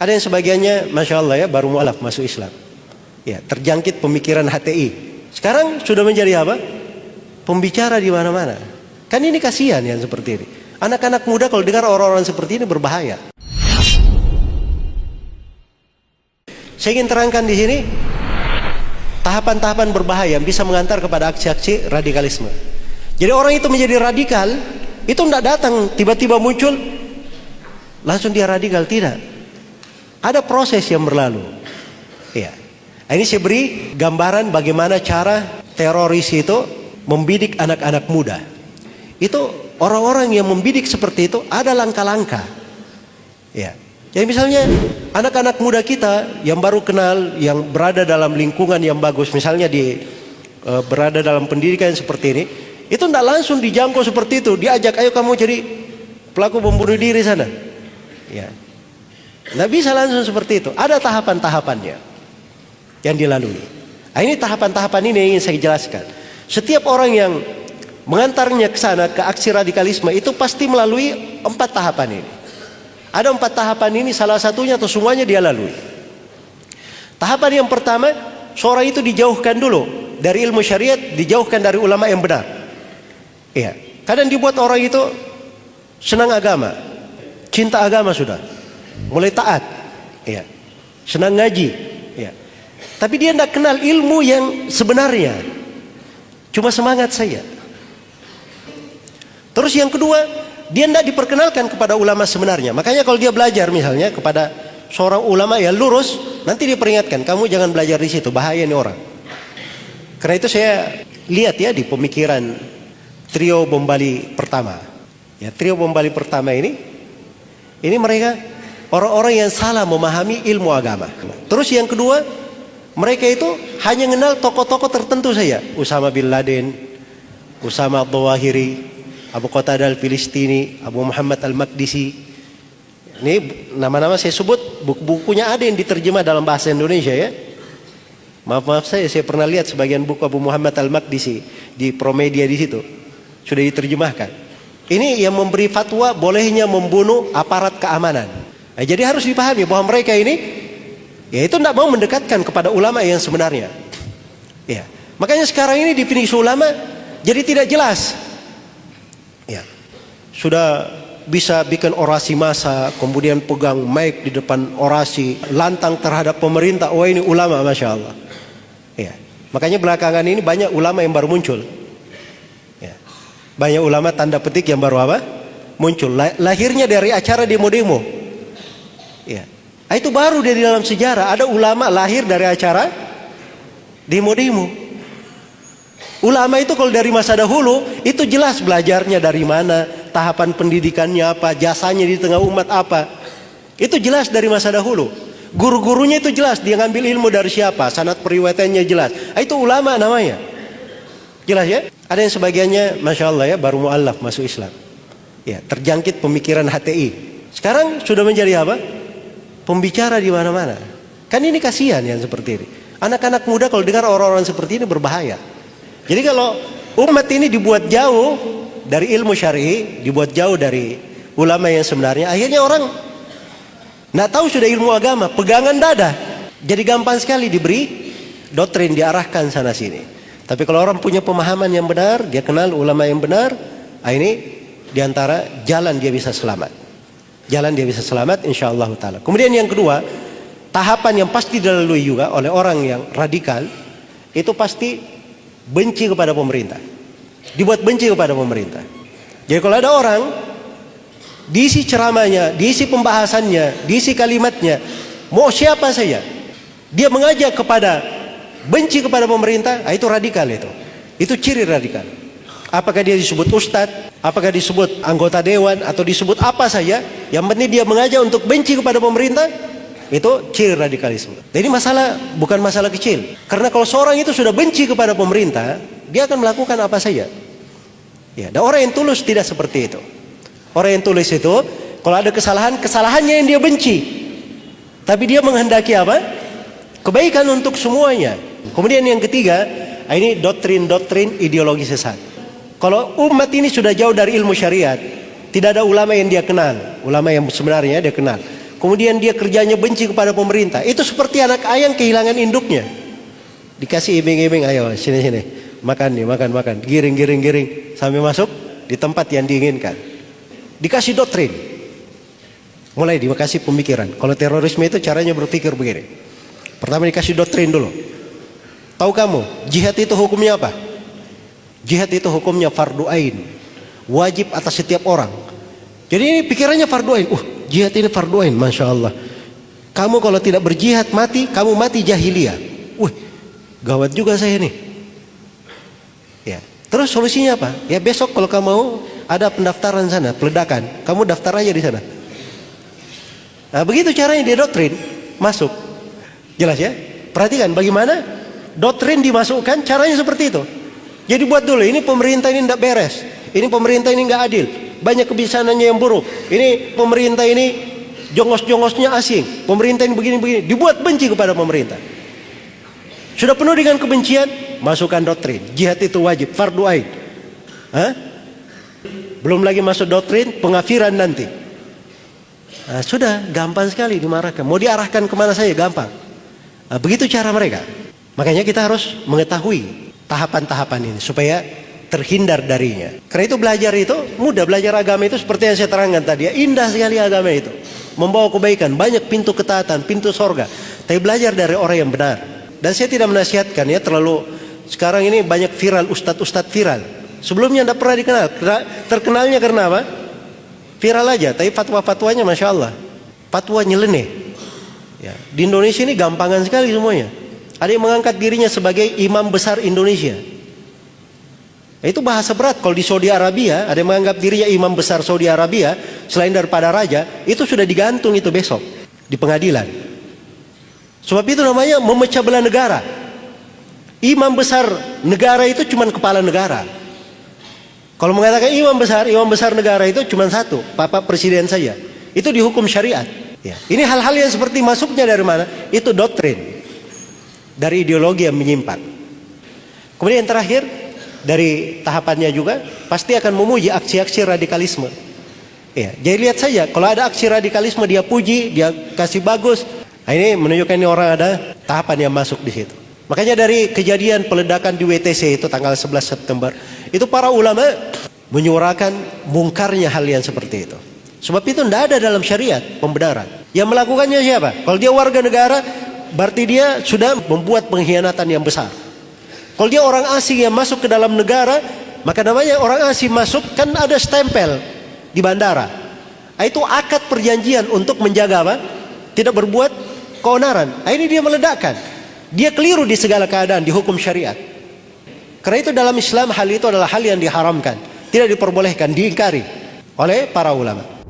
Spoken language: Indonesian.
Ada yang sebagiannya, masya Allah ya, baru mualaf masuk Islam. Ya, terjangkit pemikiran HTI. Sekarang sudah menjadi apa? Pembicara di mana-mana. Kan ini kasihan yang seperti ini. Anak-anak muda kalau dengar orang-orang seperti ini berbahaya. Saya ingin terangkan di sini tahapan-tahapan berbahaya yang bisa mengantar kepada aksi-aksi radikalisme. Jadi orang itu menjadi radikal, itu tidak datang tiba-tiba muncul langsung dia radikal, tidak. Ada proses yang berlalu. Ya. Ini saya beri gambaran bagaimana cara teroris itu membidik anak-anak muda. Itu orang-orang yang membidik seperti itu ada langkah-langkah. Ya. Jadi misalnya anak-anak muda kita yang baru kenal, yang berada dalam lingkungan yang bagus, misalnya berada dalam pendidikan seperti ini, itu tidak langsung dijangkau seperti itu. Diajak, ayo kamu jadi pelaku bom bunuh diri sana. Ya. Tidak bisa langsung seperti itu. Ada tahapan-tahapannya yang dilalui. Nah, ini tahapan-tahapan ini yang ingin saya jelaskan. Setiap orang yang mengantarnya ke sana, ke aksi radikalisme, itu pasti melalui 4 tahapan ini. Ada 4 tahapan ini, salah satunya atau semuanya dia lalui. Tahapan yang pertama, seorang itu dijauhkan dulu dari ilmu syariat, dijauhkan dari ulama yang benar. Iya. Kadang dibuat orang itu senang agama, cinta agama sudah, mulai taat, iya, senang ngaji, iya. Tapi dia tidak kenal ilmu yang sebenarnya, cuma semangat saja. Terus yang kedua, dia tidak diperkenalkan kepada ulama sebenarnya. Makanya kalau dia belajar misalnya kepada seorang ulama yang lurus, nanti dia peringatkan, kamu jangan belajar di situ, bahaya nih orang. Karena itu saya lihat ya di pemikiran trio bom Bali pertama. Ya, trio bom Bali pertama ini mereka orang-orang yang salah memahami ilmu agama. Terus yang kedua, mereka itu hanya mengenal tokoh-tokoh tertentu saja. Usama bin Laden, Usama al-Zawahiri, Abu Qatadah al-Filistini, Abu Muhammad al-Maqdisi. Ini nama-nama saya sebut, buku-bukunya ada yang diterjemah dalam bahasa Indonesia ya. Maaf saya pernah lihat sebagian buku Abu Muhammad al-Maqdisi di Promedia di situ. Sudah diterjemahkan. Ini yang memberi fatwa bolehnya membunuh aparat keamanan. Nah, jadi harus dipahami bahwa mereka ini ya itu tidak mau mendekatkan kepada ulama yang sebenarnya. Ya. Makanya sekarang ini definisi ulama jadi tidak jelas. Ya. Sudah bisa bikin orasi massa, kemudian pegang mic di depan orasi, lantang terhadap pemerintah. Oh ini ulama, masya Allah. Ya. Makanya belakangan ini banyak ulama yang baru muncul. Ya. Banyak ulama tanda petik yang baru apa? Muncul. Lahirnya dari acara demo-demo. Ya. Nah, itu baru dari dalam sejarah. Ada ulama lahir dari acara demo-demo. Ulama itu kalau dari masa dahulu itu jelas belajarnya dari mana, tahapan pendidikannya apa, jasanya di tengah umat apa. Itu jelas dari masa dahulu. Guru-gurunya itu jelas, dia ngambil ilmu dari siapa, sanad periwayatannya jelas. Itu ulama namanya. Jelas ya? Ada yang sebagiannya, masya Allah ya, baru mualaf masuk Islam. Ya, terjangkit pemikiran HTI. Sekarang sudah menjadi apa? Pembicara di mana-mana. Kan ini kasihan yang seperti ini. Anak-anak muda kalau dengar orang-orang seperti ini berbahaya. Jadi kalau umat ini dibuat jauh dari ilmu syar'i, dibuat jauh dari ulama yang sebenarnya, akhirnya orang tidak tahu sudah ilmu agama, pegangan dada. Jadi gampang sekali diberi doktrin, diarahkan sana sini. Tapi kalau orang punya pemahaman yang benar, dia kenal ulama yang benar, ini diantara jalan dia bisa selamat. Jalan dia bisa selamat insyaallah ta'ala. Kemudian yang kedua, tahapan yang pasti dilalui juga oleh orang yang radikal, itu pasti benci kepada pemerintah. Dibuat benci kepada pemerintah. Jadi kalau ada orang diisi ceramahnya, diisi pembahasannya, diisi kalimatnya, mau siapa saja, dia mengajak kepada benci kepada pemerintah, itu radikal itu. Itu ciri radikal. Apakah dia disebut ustadz, apakah disebut anggota dewan, atau disebut apa saja, yang penting dia mengajak untuk benci kepada pemerintah, itu ciri radikalisme. Jadi masalah bukan masalah kecil. Karena kalau seorang itu sudah benci kepada pemerintah, dia akan melakukan apa saja. Ya, dan orang yang tulus tidak seperti itu. Orang yang tulus itu, kalau ada kesalahan, kesalahannya yang dia benci. Tapi dia menghendaki apa? Kebaikan untuk semuanya. Kemudian yang ketiga, ini doktrin-doktrin ideologi sesat. Kalau umat ini sudah jauh dari ilmu syariat, tidak ada ulama yang dia kenal, ulama yang sebenarnya dia kenal. kemudian dia kerjanya benci kepada pemerintah, itu seperti anak ayam kehilangan induknya. Dikasih iming-iming, ayo sini, makan nih, makan, giring sampai masuk di tempat yang diinginkan. Dikasih doktrin, mulai dikasih pemikiran. Kalau terorisme itu caranya berpikir begini. Pertama dikasih doktrin dulu. Tahu kamu, jihad itu hukumnya apa? Jihad itu hukumnya fardu ain, wajib atas setiap orang. Jadi ini pikirannya fardu ain. Jihad ini fardu ain, masya Allah. Kamu kalau tidak berjihad mati, kamu mati jahiliyah. Gawat juga saya nih. Ya. Terus solusinya apa? Ya besok kalau kamu mau ada pendaftaran sana, peledakan, kamu daftar aja di sana. Nah, begitu caranya dia doktrin masuk. Jelas ya? Perhatikan bagaimana doktrin dimasukkan, caranya seperti itu. Jadi buat dulu, ini pemerintah ini tidak beres, ini pemerintah ini nggak adil, banyak kebijakannya yang buruk, ini pemerintah ini jongos-jongosnya asing, pemerintah ini begini-begini, dibuat benci kepada pemerintah. Sudah penuh dengan kebencian, masukkan doktrin. Jihad itu wajib, fardu ain. Belum lagi masuk doktrin pengafiran nanti. Nah, sudah gampang sekali dimarahkan. Mau diarahkan kemana saja gampang. Nah, begitu cara mereka. Makanya kita harus mengetahui tahapan-tahapan ini supaya terhindar darinya. Karena itu belajar itu mudah, belajar agama itu seperti yang saya terangkan tadi. Ya, indah sekali agama itu, membawa kebaikan, banyak pintu ketaatan, pintu sorga. Tapi belajar dari orang yang benar. Dan saya tidak menasihatkan ya terlalu, sekarang ini banyak viral, ustadz viral. Sebelumnya tidak pernah dikenal, terkenalnya karena apa? Viral aja, tapi fatwa-fatwanya masya Allah, fatwa nyeleneh. Ya, di Indonesia ini gampangan sekali semuanya. Ada yang mengangkat dirinya sebagai imam besar Indonesia. Nah, itu bahasa berat. Kalau di Saudi Arabia ada yang menganggap dirinya imam besar Saudi Arabia selain daripada raja, itu sudah digantung itu besok di pengadilan. Sebab itu namanya memecah belah negara. Imam besar negara itu cuma kepala negara. Kalau mengatakan imam besar negara itu cuma satu, Bapak Presiden saja. Itu dihukum syariat. Ya. Ini hal-hal yang seperti masuknya dari mana? Itu doktrin dari ideologi yang menyimpang. Kemudian yang terakhir dari tahapannya juga pasti akan memuji aksi-aksi radikalisme. Ya, jadi lihat saja kalau ada aksi radikalisme dia puji, dia kasih bagus. Nah, ini menunjukkan ini orang ada tahapan yang masuk di situ. Makanya dari kejadian peledakan di WTC itu tanggal 11 September, itu para ulama menyuarakan mungkarnya hal yang seperti itu. Sebab itu tidak ada dalam syariat pembenaran. Yang melakukannya siapa? Kalau dia warga negara, berarti dia sudah membuat pengkhianatan yang besar. Kalau dia orang asing yang masuk ke dalam negara, maka namanya orang asing masuk kan ada stempel di bandara. Nah, itu akad perjanjian untuk menjaga apa? Tidak berbuat keonaran. Nah, ini dia meledakkan. Dia keliru di segala keadaan, di hukum syariat. Karena itu dalam Islam hal itu adalah hal yang diharamkan, tidak diperbolehkan, diingkari oleh para ulama.